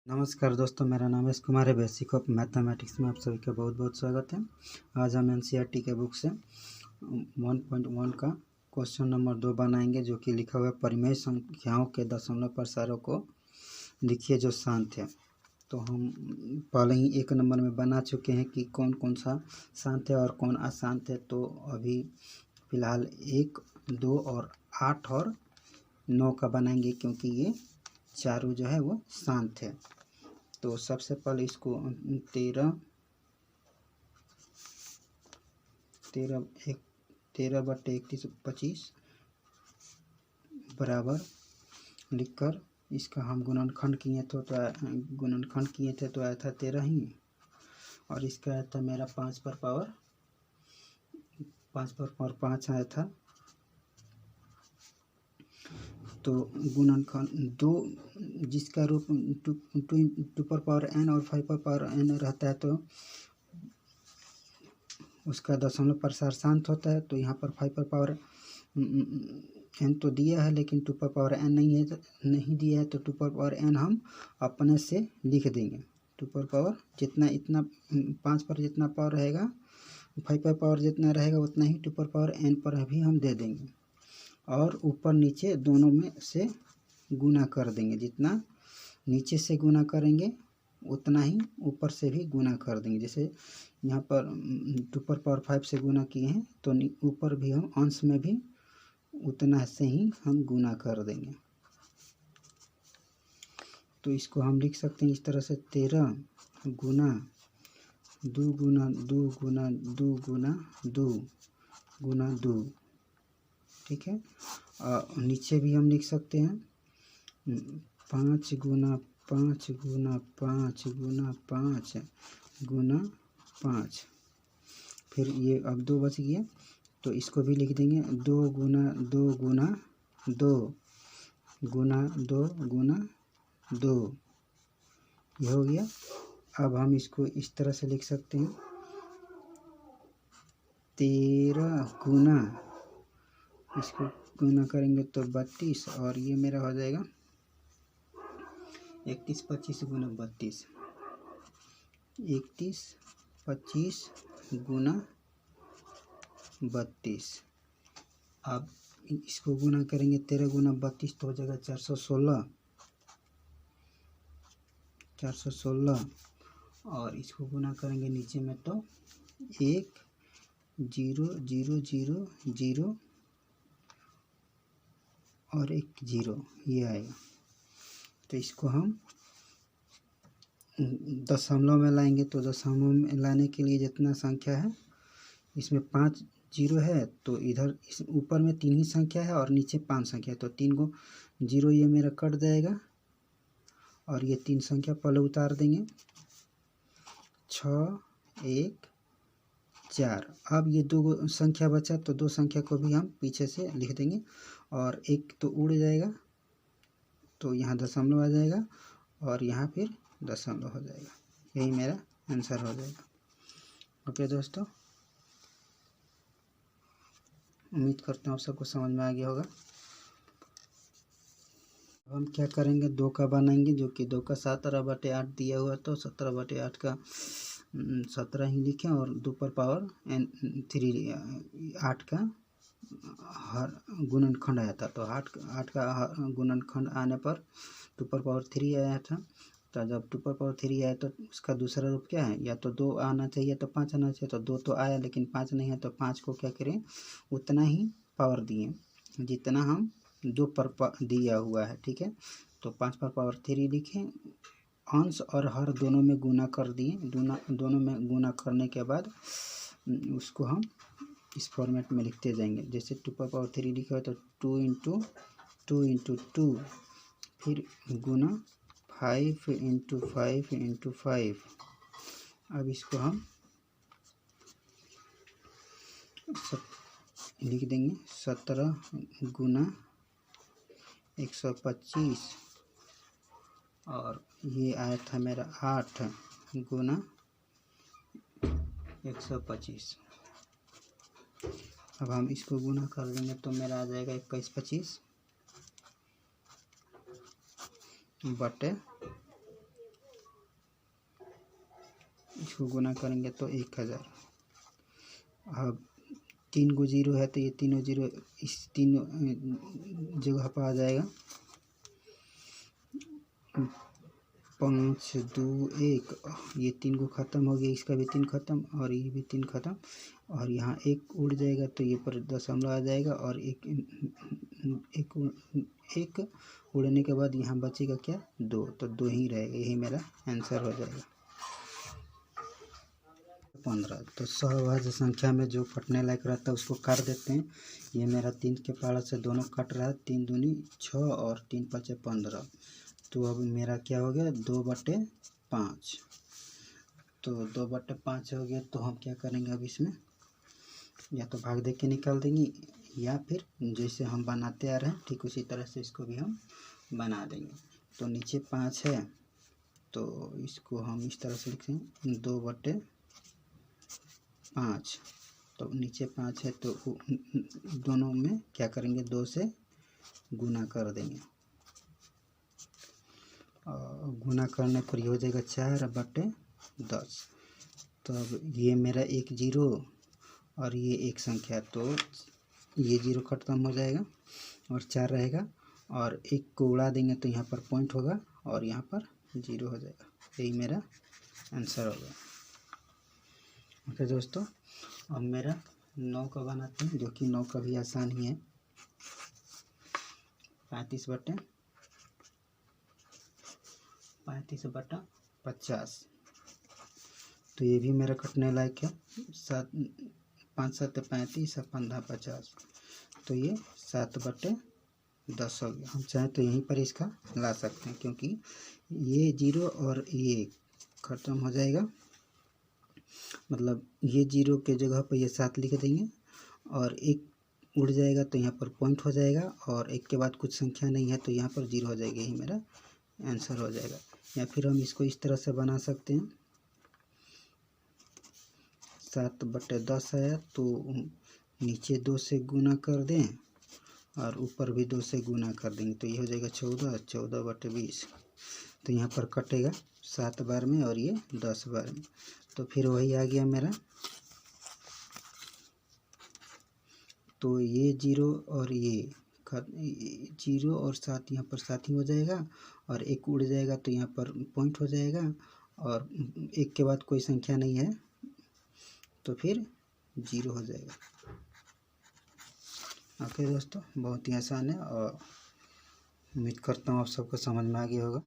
नमस्कार दोस्तों, मेरा नाम है कुमार है। बेसिक ऑफ मैथमेटिक्स में आप सभी का बहुत बहुत स्वागत है। आज हम एनसीईआरटी के बुक से 1.1 का क्वेश्चन नंबर 2 बनाएंगे, जो कि लिखा हुआ है परिमेय संख्याओं के दशमलव प्रसारों को लिखिए जो शांत है। तो हम पहले ही 1 नंबर में बना चुके हैं कि कौन कौन सा शांत है और कौन अशांत है। तो अभी फ़िलहाल 1, 2 और 8 और 9 का बनाएंगे, क्योंकि ये चारों जो है वो शांत है। तो सबसे पहले इसको 13/31 बराबर लिखकर इसका हम गुणनखंड किए तो आया था 13 ही, और इसका आया था मेरा 5 पर पावर 5 आया था। तो गुणनखंड 2 जिसका रूप 2 पर पावर n और 5 पर पावर n रहता है, तो उसका दशमलव प्रसार शांत होता है। तो यहाँ पर 5 पर पावर n तो दिया है, लेकिन 2 पर पावर n नहीं दिया है। तो 2 पर पावर n हम अपने से लिख देंगे। 2 पर पावर इतना 5 पर जितना पावर रहेगा, 5 पर पावर जितना रहेगा उतना ही 2 पर पावर n पर भी हम दे देंगे, और ऊपर नीचे दोनों में से गुना कर देंगे। जितना नीचे से गुना करेंगे उतना ही ऊपर से भी गुना कर देंगे। जैसे यहाँ पर 2 पर पावर 5 से गुना किए हैं, तो ऊपर भी हम अंश में भी उतना से ही हम गुना कर देंगे। तो इसको हम लिख सकते हैं इस तरह से 13 गुना 2 गुना 2 गुना 2 गुना 2 गुना 2, ठीक है। नीचे भी हम लिख सकते हैं 5 गुना 5 गुना 5 गुना 5 गुना 5। फिर ये अब 2 बच गया, तो इसको भी लिख देंगे 2 गुना 2 गुना 2 गुना 2 गुना 2। ये हो गया। अब हम इसको इस तरह से लिख सकते हैं 13 गुना, इसको गुना करेंगे तो 32, और ये मेरा हो जाएगा 31 25 गुना 32, 31 25 गुना 32। अब इसको गुना करेंगे 13 गुना 32 तो हो जाएगा 416, और इसको गुना करेंगे नीचे में तो 1 0 0 0 0 और 1 0 ये आएगा। तो इसको हम दशमलव में लाएंगे। तो दशमलव में लाने के लिए जितना संख्या है, इसमें 5 0 है, तो इधर इस ऊपर में 3 ही संख्या है और नीचे 5 संख्या है, तो 3 को 0 ये मेरा कट जाएगा, और ये 3 संख्या पहले उतार देंगे 6 1 4। अब ये 2 संख्या बचा, तो 2 संख्या को भी हम पीछे से लिख देंगे, और 1 तो उड़ जाएगा, तो यहाँ दशमलव आ जाएगा, और यहाँ फिर दशमलव हो जाएगा। यही मेरा आंसर हो जाएगा। ओके दोस्तों, उम्मीद करता हूँ आप सबको समझ में आ गया होगा। अब हम क्या करेंगे, 2 का बनाएंगे, जो कि 2 का 17/8 दिया हुआ, तो 17/8 का 17 ही लिखें, और 2 पर पावर n3 8 का हर गुणनखंड आया था। तो 8 का गुणनखंड आने पर 2 पर पावर 3 आया था। तो जब 2 पर पावर 3 आया, तो उसका दूसरा रूप क्या है, या तो 2 आना चाहिए तो 5 आना चाहिए। तो 2 तो आया, लेकिन 5 नहीं है, तो 5 को क्या करें, उतना ही पावर दिए जितना हम 2 पर दिया हुआ है, ठीक है। तो 5 पर पावर 3 लिखें, अंश और हर दोनों में गुना कर दिए। दोनों में गुना करने के बाद उसको हम इस फॉर्मेट में लिखते जाएंगे। जैसे 2 पर पावर 3 लिखा है, तो 2 इंटू 2 इंटू 2, फिर गुना 5 इंटू 5 इंटू 5। अब इसको हम लिख देंगे 17 गुना 125, और ये आया था मेरा 8 गुना 125। अब हम इसको गुना कर देंगे, तो मेरा आ जाएगा 21 25 बटे इसको गुना करेंगे तो 1000। अब 3 गो जीरो है तो ये तीनों जीरो इस तीनों जगह पर आ जाएगा। 5 2 1, ये 3 को ख़त्म हो गया, इसका भी 3 ख़त्म और ये भी 3 ख़त्म, और यहाँ 1 उड़ जाएगा तो ये पर दशमलव आ जाएगा, और एक उड़ने के बाद यहाँ बचेगा क्या 2, तो 2 ही रहेगा। यही मेरा आंसर हो जाएगा 15। तो सहभाज्य संख्या में जो कटने लायक रहता है उसको काट देते हैं। ये मेरा 3 के पारा से दोनों कट रहा है, 3 दूनी 6 और 3 5 15। तो अब मेरा क्या हो गया 2/5। तो 2/5 हो गया। तो हम क्या करेंगे अब इसमें या तो भाग दे के निकाल देंगे, या फिर जैसे हम बनाते आ रहे हैं ठीक उसी तरह से इसको भी हम बना देंगे। तो नीचे 5 है तो इसको हम इस तरह से लिखेंगे 2/5। तो नीचे 5 है तो दोनों में क्या करेंगे 2 से गुना कर देंगे, और गुना करने पर ये हो जाएगा 4/10। तो अब ये मेरा एक जीरो और ये एक संख्या, तो ये जीरो खत्म हो जाएगा और 4 रहेगा, और एक को उड़ा देंगे तो यहाँ पर पॉइंट होगा और यहाँ पर जीरो हो जाएगा। यही मेरा आंसर होगा। ओके दोस्तों, अब मेरा 9 का बनाते हैं, जो कि 9 का भी आसान ही है। 35/50। तो ये भी मेरा कटने लायक है। 5 7 35 और 15 50। तो ये 7/10 हो गया। हम चाहें तो यहीं पर इसका ला सकते हैं, क्योंकि ये जीरो और ये ख़त्म हो जाएगा। मतलब ये जीरो के जगह पर ये 7 लिख देंगे, और एक उड़ जाएगा तो यहाँ पर पॉइंट हो जाएगा, और एक के बाद कुछ संख्या नहीं है तो यहाँ पर जीरो हो जाएगा। यही मेरा आंसर हो जाएगा। या फिर हम इसको इस तरह से बना सकते हैं, 7/10 आया तो नीचे 2 से गुना कर दें और ऊपर भी 2 से गुना कर देंगे, तो ये हो जाएगा 14। 14/20। तो यहाँ पर कटेगा 7 बार में और ये 10 बार में। तो फिर वही आ गया मेरा। तो ये जीरो और ये जीरो और 7 यहाँ पर 7 ही हो जाएगा, और एक उड़ जाएगा तो यहाँ पर पॉइंट हो जाएगा, और एक के बाद कोई संख्या नहीं है तो फिर जीरो हो जाएगा। ओके दोस्तों, बहुत ही आसान है और उम्मीद करता हूँ आप सबको समझ में आ गया होगा।